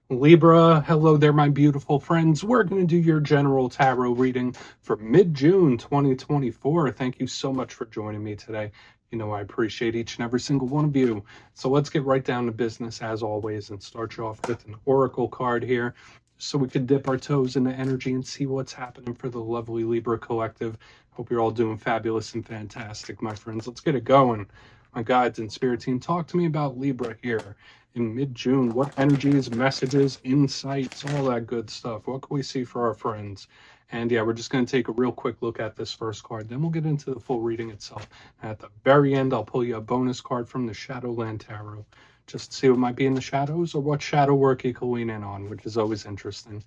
Libra, hello there, my beautiful friends. We're going to do your general tarot reading for mid-June 2024. Thank you so much for joining me today. You know, I appreciate each and every single one of you. So let's get right down to business as always and start you off with an oracle card here so we could dip our toes into energy and see what's happening for the lovely Libra collective. Hope you're all doing fabulous and fantastic, my friends. Let's get it going. My guides and spirit team, talk to me about Libra here in mid-June. What energies, messages, insights, all that good stuff. What can we see for our friends? And yeah, we're just going to take a real quick look at this first card. Then we'll get into the full reading itself. At the very end, I'll pull you a bonus card from the Shadowland Tarot, just to see what might be in the shadows or what shadow work you can lean in on, which is always interesting.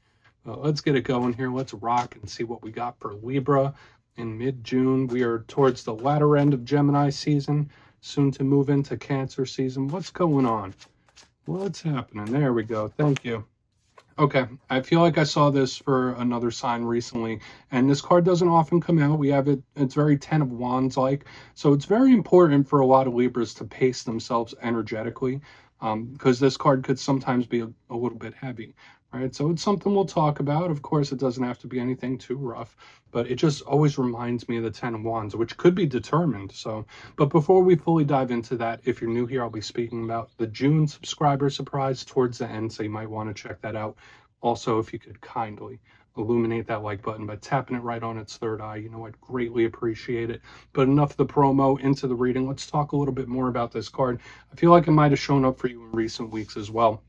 Let's get it going here. Let's rock and see what we got for Libra in mid-June. We are towards the latter end of Gemini season, soon to move into Cancer season. What's going on? What's happening? There we go. Thank you. Okay, I feel like I saw this for another sign recently, and this card doesn't often come out. We have it, it's very 10 of Wands like, so it's very important for a lot of Libras to pace themselves energetically, because this card could sometimes be a little bit heavy, right? So it's something we'll talk about. Of course, it doesn't have to be anything too rough, but it just always reminds me of the 10 of Wands, which could be determined. So, but before we fully dive into that, if you're new here, I'll be speaking about the June subscriber surprise towards the end, so you might want to check that out. Also, if you could kindly illuminate that like button by tapping it right on its third eye, you know, I'd greatly appreciate it. But enough of the promo, into the reading. Let's talk a little bit more about this card. I feel like it might have shown up for you in recent weeks as well.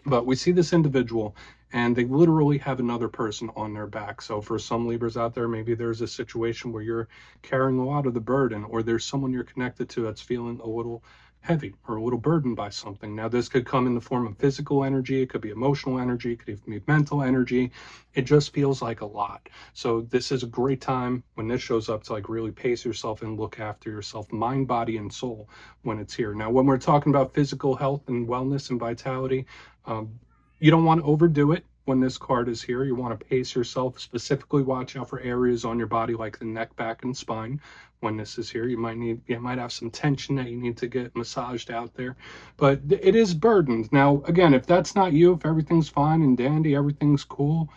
But we see this individual, and they literally have another person on their back. So for some Libras out there, maybe there's a situation where you're carrying a lot of the burden, or there's someone you're connected to that's feeling a little heavy or a little burdened by something. Now, this could come in the form of physical energy, it could be emotional energy, it could even be mental energy. It just feels like a lot. So this is a great time when this shows up to like really pace yourself and look after yourself, mind, body, and soul when it's here. Now, when we're talking about physical health and wellness and vitality, you don't want to overdo it. When this card is here, you want to pace yourself. Specifically watch out for areas on your body like the neck, back, and spine. When this is here, you might have some tension that you need to get massaged out there, but it is burdened. Now, again, if that's not you, if everything's fine and dandy, everything's cool,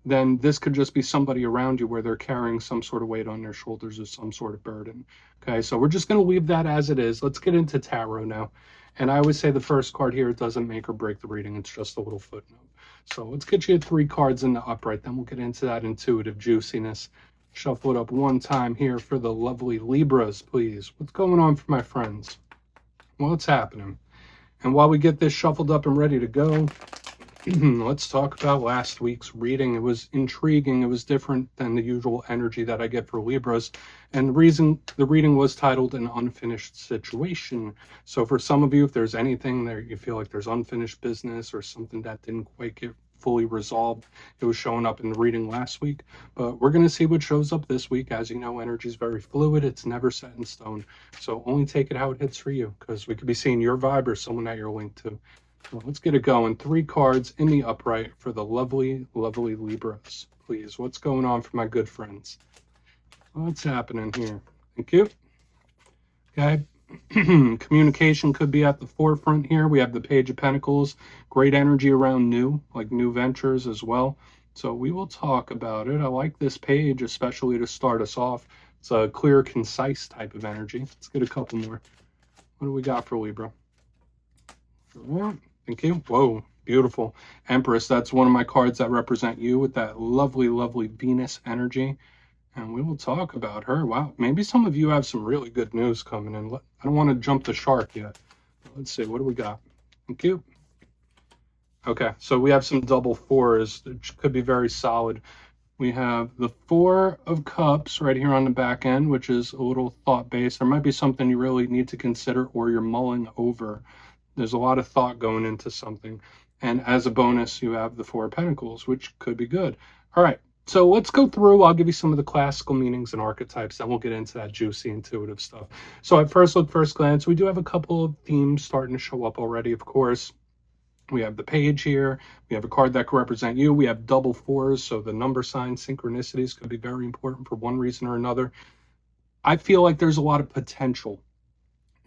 then this could just be somebody around you where they're carrying some sort of weight on their shoulders or some sort of burden. Okay, so we're just going to leave that as it is. Let's get into tarot now. And I always say the first card here, it doesn't make or break the reading. It's just a little footnote. So let's get you 3 cards in the upright. Then we'll get into that intuitive juiciness. Shuffle it up one time here for the lovely Libras, please. What's going on for my friends? What's happening? And while we get this shuffled up and ready to go, let's talk about last week's reading. It was intriguing. It was different than the usual energy that I get for Libras. And the reason the reading was titled An Unfinished Situation. So for some of you, if there's anything there, you feel like there's unfinished business or something that didn't quite get fully resolved, it was showing up in the reading last week. But we're going to see what shows up this week. As you know, energy is very fluid. It's never set in stone. So only take it how it hits for you, because we could be seeing your vibe or someone that you're linked to. So let's get it going. 3 cards in the upright for the lovely, lovely Libras, please. What's going on for my good friends? What's happening here? Thank you. Okay. Communication could be at the forefront here. We have the Page of Pentacles. Great energy around new ventures as well. So we will talk about it. I like this page, especially to start us off. It's a clear, concise type of energy. Let's get a couple more. What do we got for Libra? Thank you. Whoa, beautiful. Empress, that's one of my cards that represent you with that lovely, lovely Venus energy. And we will talk about her. Wow, maybe some of you have some really good news coming in. I don't want to jump the shark yet. Let's see, what do we got? Thank you. Okay, so we have some double 4s, which could be very solid. We have the 4 of Cups right here on the back end, which is a little thought-based. There might be something you really need to consider or you're mulling over. There's a lot of thought going into something. And as a bonus, you have the 4 of Pentacles, which could be good. All right, so let's go through. I'll give you some of the classical meanings and archetypes, then we'll get into that juicy, intuitive stuff. So at first look, first glance, we do have a couple of themes starting to show up already, of course. We have the page here. We have a card that could represent you. We have double 4s, so the number sign synchronicities could be very important for one reason or another. I feel like there's a lot of potential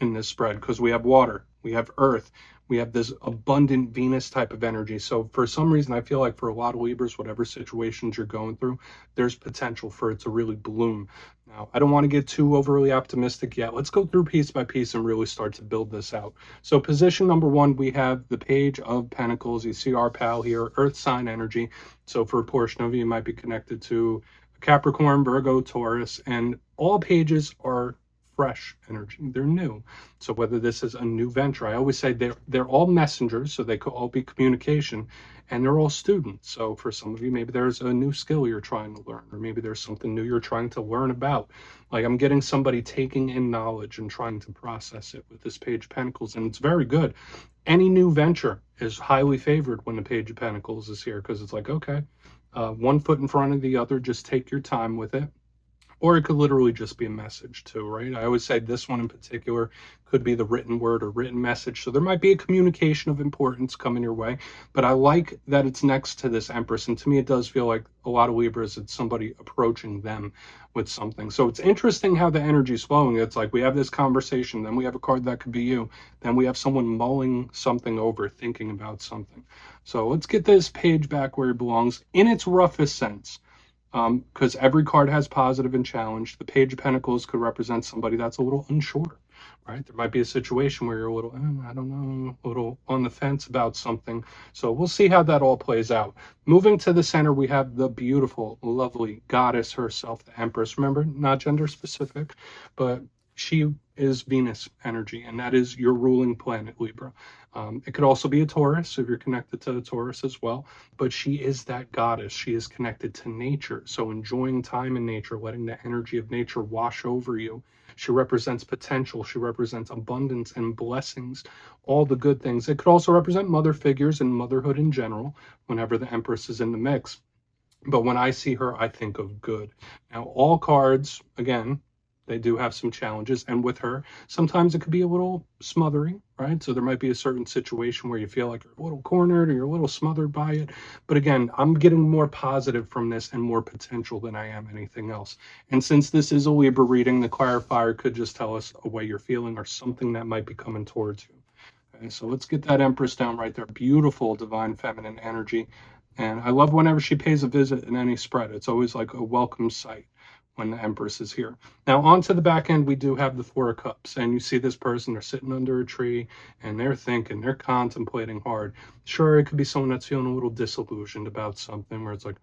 in this spread because we have water, we have earth, We have this abundant Venus type of energy. So for some reason, I feel like for a lot of Libras, whatever situations you're going through, there's potential for it to really bloom. Now, I don't want to get too overly optimistic yet. Let's go through piece by piece and really start to build this out. So position number one, we have the Page of Pentacles. You see our pal here, Earth sign energy. So for a portion of you, you might be connected to Capricorn, Virgo, Taurus, and all pages are fresh energy. They're new. So whether this is a new venture, I always say they're all messengers, so they could all be communication, and they're all students. So for some of you, maybe there's a new skill you're trying to learn, or maybe there's something new you're trying to learn about. Like I'm getting somebody taking in knowledge and trying to process it with this Page of Pentacles, and it's very good. Any new venture is highly favored when the Page of Pentacles is here, because it's like, okay, one foot in front of the other, just take your time with it. Or it could literally just be a message too, right? I always say this one in particular could be the written word or written message. So there might be a communication of importance coming your way, but I like that it's next to this Empress. And to me, it does feel like a lot of Libras, it's somebody approaching them with something. So it's interesting how the energy is flowing. It's like we have this conversation, then we have a card that could be you, then we have someone mulling something over, thinking about something. So let's get this page back where it belongs in its roughest sense. Because every card has positive and challenge. The Page of Pentacles could represent somebody that's a little unsure, right? There might be a situation where you're a little, I don't know, a little on the fence about something. So we'll see how that all plays out. Moving to the center, we have the beautiful, lovely goddess herself, the Empress. Remember, not gender specific, but she is Venus energy, and that is your ruling planet, Libra. It could also be a Taurus if you're connected to the Taurus as well, but she is that goddess. She is connected to nature. So enjoying time in nature, letting the energy of nature wash over you. She represents potential. She represents abundance and blessings, all the good things. It could also represent mother figures and motherhood in general, whenever the Empress is in the mix. But when I see her, I think of good. Now, all cards, again, they do have some challenges, and with her, sometimes it could be a little smothering, right? So there might be a certain situation where you feel like you're a little cornered or you're a little smothered by it. But again, I'm getting more positive from this and more potential than I am anything else. And since this is a Libra reading, the clarifier could just tell us a way you're feeling or something that might be coming towards you. Okay, so let's get that Empress down right there. Beautiful divine feminine energy. And I love whenever she pays a visit in any spread. It's always like a welcome sight when the Empress is here. Now onto the back end, we do have the Four of Cups, and you see this person, they're sitting under a tree and they're thinking, they're contemplating hard. Sure, it could be someone that's feeling a little disillusioned about something where it's like,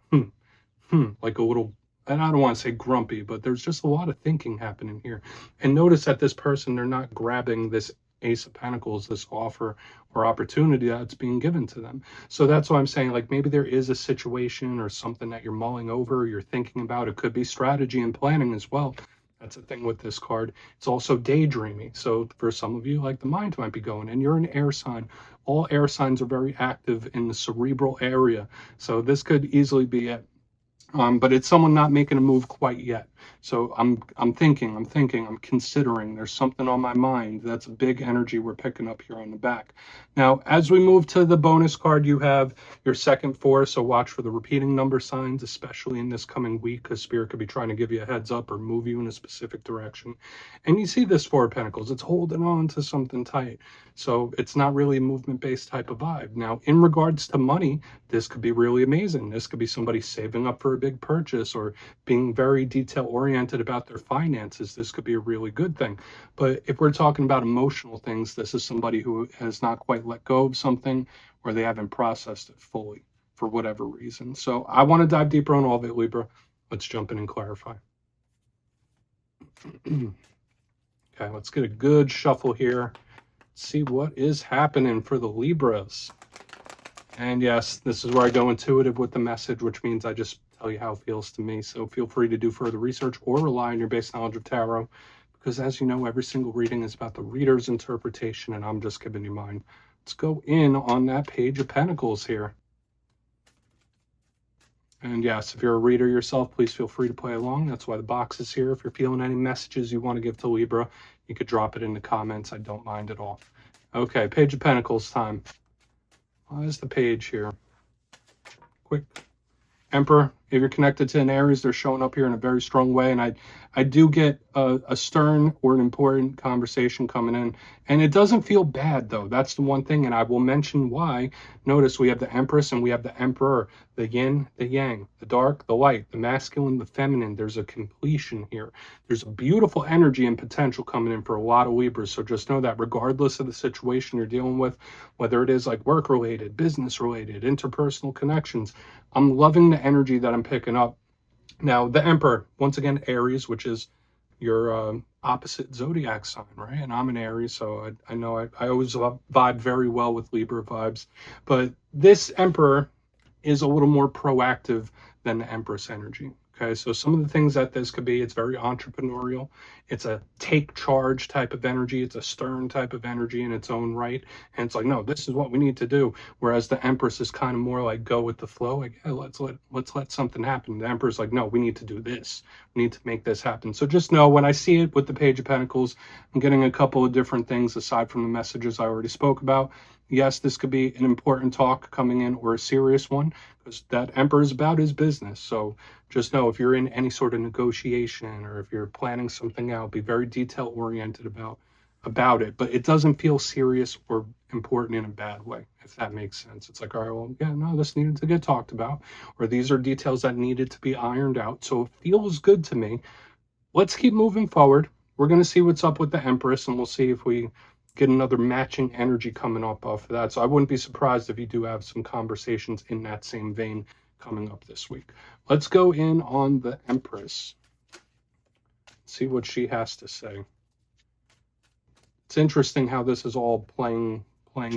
like a little, and I don't want to say grumpy, but there's just a lot of thinking happening here. And notice that this person, they're not grabbing this Ace of Pentacles, this offer or opportunity that's being given to them. So that's why I'm saying, like, maybe there is a situation or something that you're mulling over, you're thinking about. It could be strategy and planning as well. That's the thing with this card. It's also daydreaming. So for some of you, like, the mind might be going, and you're an air sign. All air signs are very active in the cerebral area. So this could easily be it. But it's someone not making a move quite yet. So I'm thinking, I'm considering, there's something on my mind. That's a big energy we're picking up here on the back. Now, as we move to the bonus card, you have your second four. So watch for the repeating number signs, especially in this coming week, because Spirit could be trying to give you a heads up or move you in a specific direction. And you see this Four of Pentacles, it's holding on to something tight. So it's not really a movement-based type of vibe. Now, in regards to money, this could be really amazing. This could be somebody saving up for a big purchase or being very detail-oriented about their finances. This could be a really good thing. But if we're talking about emotional things, this is somebody who has not quite let go of something, or they haven't processed it fully for whatever reason. So I want to dive deeper on all of it, Libra. Let's jump in and clarify. Okay, let's get a good shuffle here. See what is happening for the Libras. And yes, this is where I go intuitive with the message, which means I just tell you how it feels to me. So feel free to do further research or rely on your base knowledge of tarot, because as you know, every single reading is about the reader's interpretation, and I'm just giving you mine. Let's go in on that Page of Pentacles here. And yes, if you're a reader yourself, please feel free to play along. That's why the box is here. If you're feeling any messages you want to give to Libra, you could drop it in the comments. I don't mind at all. Okay, Page of Pentacles time. Why is the page here? Quick. Emperor, If you're connected to an Aries, they're showing up here in a very strong way. And I do get a stern or an important conversation coming in. And it doesn't feel bad, though. That's the one thing. And I will mention why. Notice we have the Empress and we have the Emperor, the yin, the yang, the dark, the light, the masculine, the feminine. There's a completion here. There's a beautiful energy and potential coming in for a lot of Libras. So just know that regardless of the situation you're dealing with, whether it is like work related, business related, interpersonal connections, I'm loving the energy that I'm picking up. Now, the Emperor, once again, Aries, which is your opposite zodiac sign, right? And I'm an Aries, so I know I always vibe very well with Libra vibes. But this Emperor is a little more proactive than the Empress energy. Okay, so some of the things that this could be, it's very entrepreneurial. It's a take charge type of energy. It's a stern type of energy in its own right. And it's like, no, this is what we need to do. Whereas the Empress is kind of more like go with the flow. Like, yeah, let's let something happen. The Emperor's like, no, we need to do this. We need to make this happen. So just know when I see it with the Page of Pentacles, I'm getting a couple of different things aside from the messages I already spoke about. Yes, this could be an important talk coming in or a serious one because that Emperor is about his business. So just know if you're in any sort of negotiation or if you're planning something out, be very detail oriented about it. But it doesn't feel serious or important in a bad way, if that makes sense. It's like, all right, well, yeah, no, this needed to get talked about, or these are details that needed to be ironed out. So it feels good to me. Let's keep moving forward. We're going to see what's up with the Empress, and we'll see if we get another matching energy coming up off of that. So I wouldn't be surprised if you do have some conversations in that same vein coming up this week. Let's go in on the Empress. See what she has to say. It's interesting how this is all playing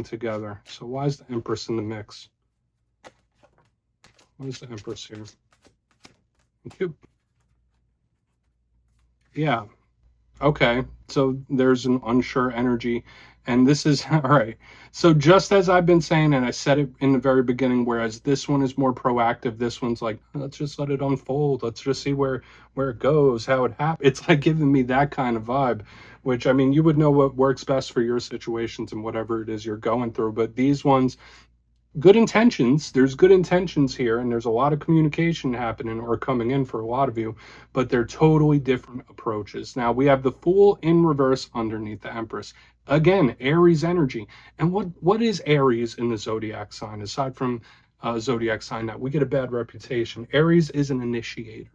together. So why is the Empress in the mix? Why is the Empress here? Thank you. Yeah. Okay, so there's an unsure energy, and this is all right. So just as I've been saying, and I said it in the very beginning, whereas this one is more proactive, this one's like, let's just let it unfold. Let's just see where it goes, how it happens. It's like giving me that kind of vibe, which I mean, you would know what works best for your situations and whatever it is you're going through. But these ones, good intentions, there's good intentions here, and there's a lot of communication happening or coming in for a lot of you, but they're totally different approaches. Now we have the Fool in reverse underneath the Empress. Again, Aries energy. And what is Aries in the zodiac sign? Aside from zodiac sign that we get a bad reputation, Aries is an initiator.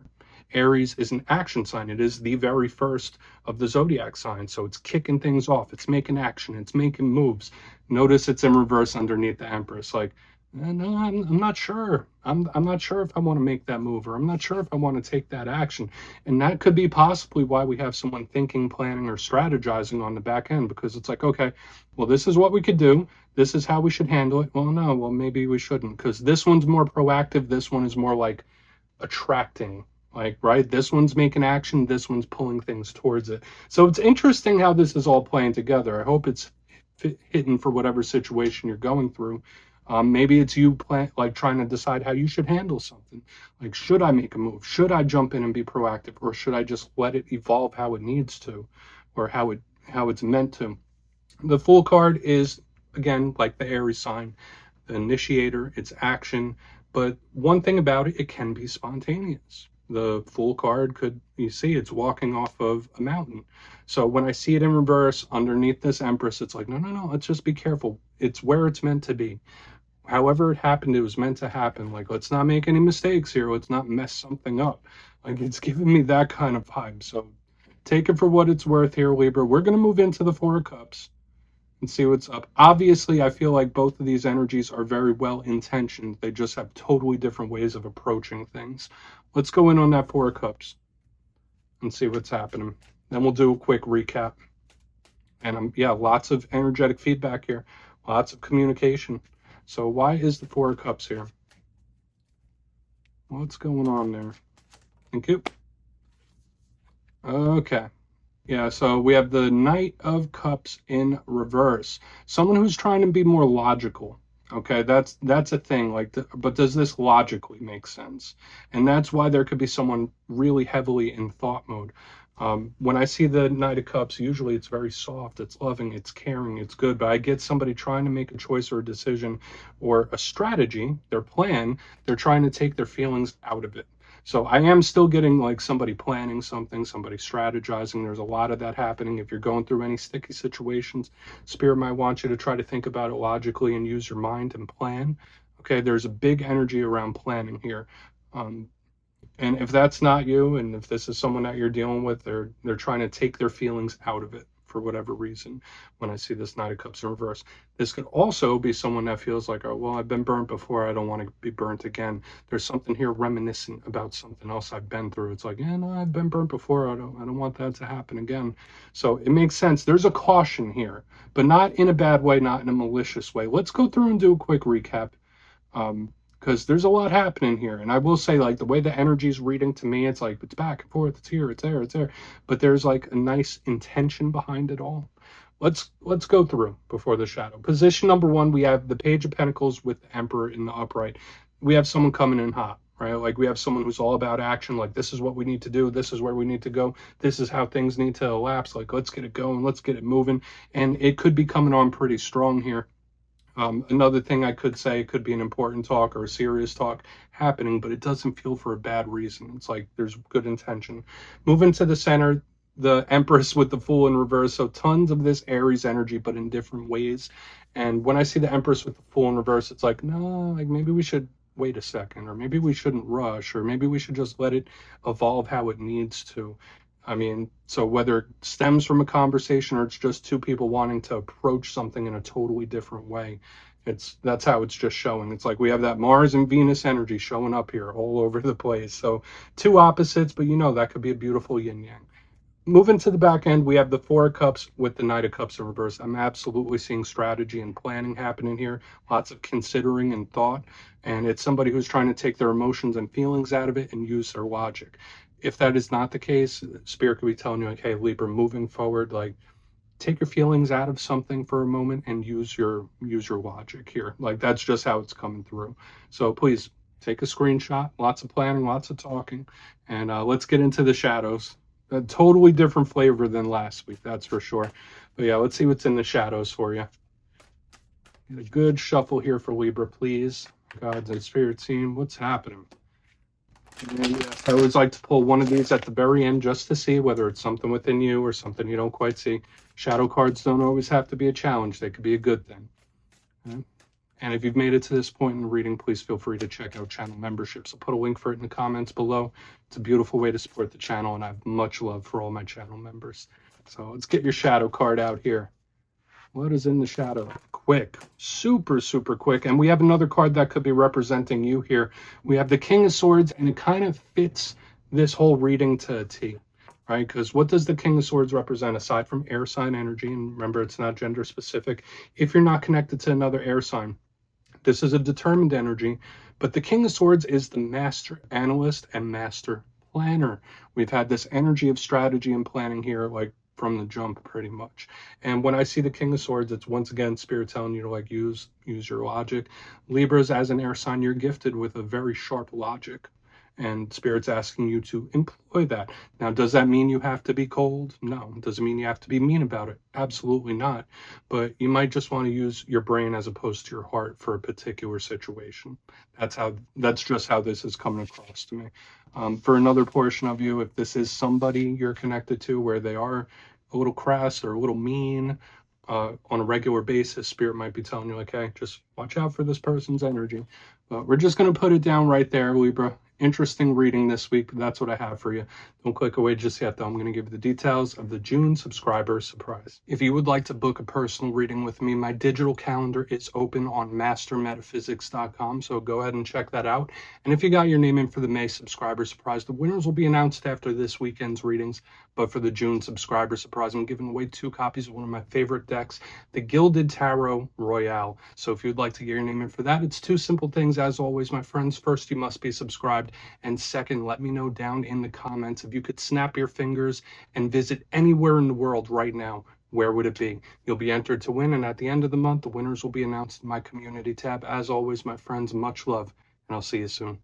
Aries is an action sign. It is the very first of the zodiac sign. So it's kicking things off. It's making action. It's making moves. Notice it's in reverse underneath the Empress. Like, no, I'm not sure. I'm not sure if I want to make that move, or I'm not sure if I want to take that action. And that could be possibly why we have someone thinking, planning, or strategizing on the back end, because it's like, okay, well, this is what we could do. This is how we should handle it. Well, no, well, maybe we shouldn't, because this one's more proactive. This one is more like attracting. Like, right, this one's making action, this one's pulling things towards it. So it's interesting how this is all playing together. I hope it's hitting for whatever situation you're going through. Maybe it's you trying to decide how you should handle something. Like, should I make a move? Should I jump in and be proactive, or should I just let it evolve how it needs to, or how it's meant to? The Fool card is, again, like the Aries sign, the initiator. It's action, but one thing about it, it can be spontaneous. The Fool card could, you see, it's walking off of a mountain. So when I see it in reverse underneath this Empress, it's like, no, let's just be careful. It's where it's meant to be. However it happened, it was meant to happen. Like, let's not make any mistakes here. Let's not mess something up. Like, it's giving me that kind of vibe. So take it for what it's worth here, Libra. We're going to move into the Four of Cups and see what's up. Obviously, I feel like both of these energies are very well intentioned. They just have totally different ways of approaching things. Let's go in on that Four of Cups and see what's happening. Then we'll do a quick recap. And yeah, lots of energetic feedback here, lots of communication. So why is the Four of Cups here? What's going on there? Thank you. Okay. Yeah, so we have the Knight of Cups in reverse. Someone who's trying to be more logical. Okay, that's a thing. Like, but does this logically make sense? And that's why there could be someone really heavily in thought mode. When I see the Knight of Cups, usually it's very soft, it's loving, it's caring, it's good. But I get somebody trying to make a choice or a decision or a strategy, their plan, they're trying to take their feelings out of it. So I am still getting like somebody planning something, somebody strategizing. There's a lot of that happening. If you're going through any sticky situations, Spirit might want you to try to think about it logically and use your mind and plan. Okay, there's a big energy around planning here. And if that's not you, and if this is someone that you're dealing with, they're trying to take their feelings out of it for whatever reason. When I see this Knight of Cups in reverse, this could also be someone that feels like, oh, well, I've been burnt before, I don't want to be burnt again. There's something here reminiscent about something else I've been through. It's like, yeah, no, I've been burnt before, I don't want that to happen again. So it makes sense. There's a caution here, but not in a bad way, not in a malicious way. Let's go through and do a quick recap. Because there's a lot happening here. And I will say, like, the way the energy is reading to me, it's like, it's back and forth, it's here, it's there, it's there. But there's like a nice intention behind it all. Let's go through before the shadow. Position number one, we have the Page of Pentacles with the Emperor in the upright. We have someone coming in hot, right? Like, we have someone who's all about action. Like, this is what we need to do. This is where we need to go. This is how things need to elapse. Like, let's get it going. Let's get it moving. And it could be coming on pretty strong here. Another thing I could say, could be an important talk or a serious talk happening, but it doesn't feel for a bad reason. It's like there's good intention. Moving to the center, the Empress with the Fool in reverse. So tons of this Aries energy, but in different ways. And when I see the Empress with the Fool in reverse, it's like, no, like maybe we should wait a second, or maybe we shouldn't rush, or maybe we should just let it evolve how it needs to. I mean, so whether it stems from a conversation or it's just two people wanting to approach something in a totally different way, that's how it's just showing. It's like we have that Mars and Venus energy showing up here all over the place. So two opposites, but you know, that could be a beautiful yin yang. Moving to the back end, we have the Four of Cups with the Knight of Cups in reverse. I'm absolutely seeing strategy and planning happening here. Lots of considering and thought. And it's somebody who's trying to take their emotions and feelings out of it and use their logic. If that is not the case, Spirit could be telling you, like, hey, Libra, moving forward, like, take your feelings out of something for a moment and use your logic here. Like, that's just how it's coming through. So please take a screenshot. Lots of planning, lots of talking, and let's get into the shadows. A totally different flavor than last week, that's for sure. But yeah, let's see what's in the shadows for you. Get a good shuffle here for Libra, please. Gods and Spirit team, what's happening? And yes, I always like to pull one of these at the very end just to see whether it's something within you or something you don't quite see. Shadow cards don't always have to be a challenge. They could be a good thing. Okay? And if you've made it to this point in the reading, please feel free to check out channel memberships. I'll put a link for it in the comments below. It's a beautiful way to support the channel, and I have much love for all my channel members. So let's get your shadow card out here. What is in the shadow? Quick, super, super quick. And we have another card that could be representing you here. We have the King of Swords, and it kind of fits this whole reading to a T, right? Because what does the King of Swords represent aside from air sign energy? And remember, it's not gender specific. If you're not connected to another air sign, this is a determined energy. But the King of Swords is the master analyst and master planner. We've had this energy of strategy and planning here, like, from the jump pretty much. And when I see the King of Swords, it's once again Spirit telling you to, like, use your logic. Libras, as an air sign, you're gifted with a very sharp logic, and Spirit's asking you to employ that. Now, does that mean you have to be cold? No. Does it mean you have to be mean about it? Absolutely not. But you might just want to use your brain as opposed to your heart for a particular situation. That's just how this is coming across to me. For another portion of you, if this is somebody you're connected to where they are a little crass or a little mean on a regular basis, Spirit might be telling you, like, hey, just watch out for this person's energy. But we're just going to put it down right there, Libra. Interesting reading this week, but that's what I have for you. Don't click away just yet, though. I'm going to give you the details of the June subscriber surprise. If you would like to book a personal reading with me, my digital calendar is open on mastermetaphysics.com, so go ahead and check that out. And if you got your name in for the May subscriber surprise, the winners will be announced after this weekend's readings. But for the June subscriber surprise, I'm giving away 2 copies of one of my favorite decks, the Gilded Tarot Royale. So if you'd like to get your name in for that, it's 2 simple things, as always, my friends. First, you must be subscribed. And second, let me know down in the comments if you could snap your fingers and visit anywhere in the world right now, where would it be? You'll be entered to win, and at the end of the month, the winners will be announced in my community tab. As always, my friends, much love, and I'll see you soon.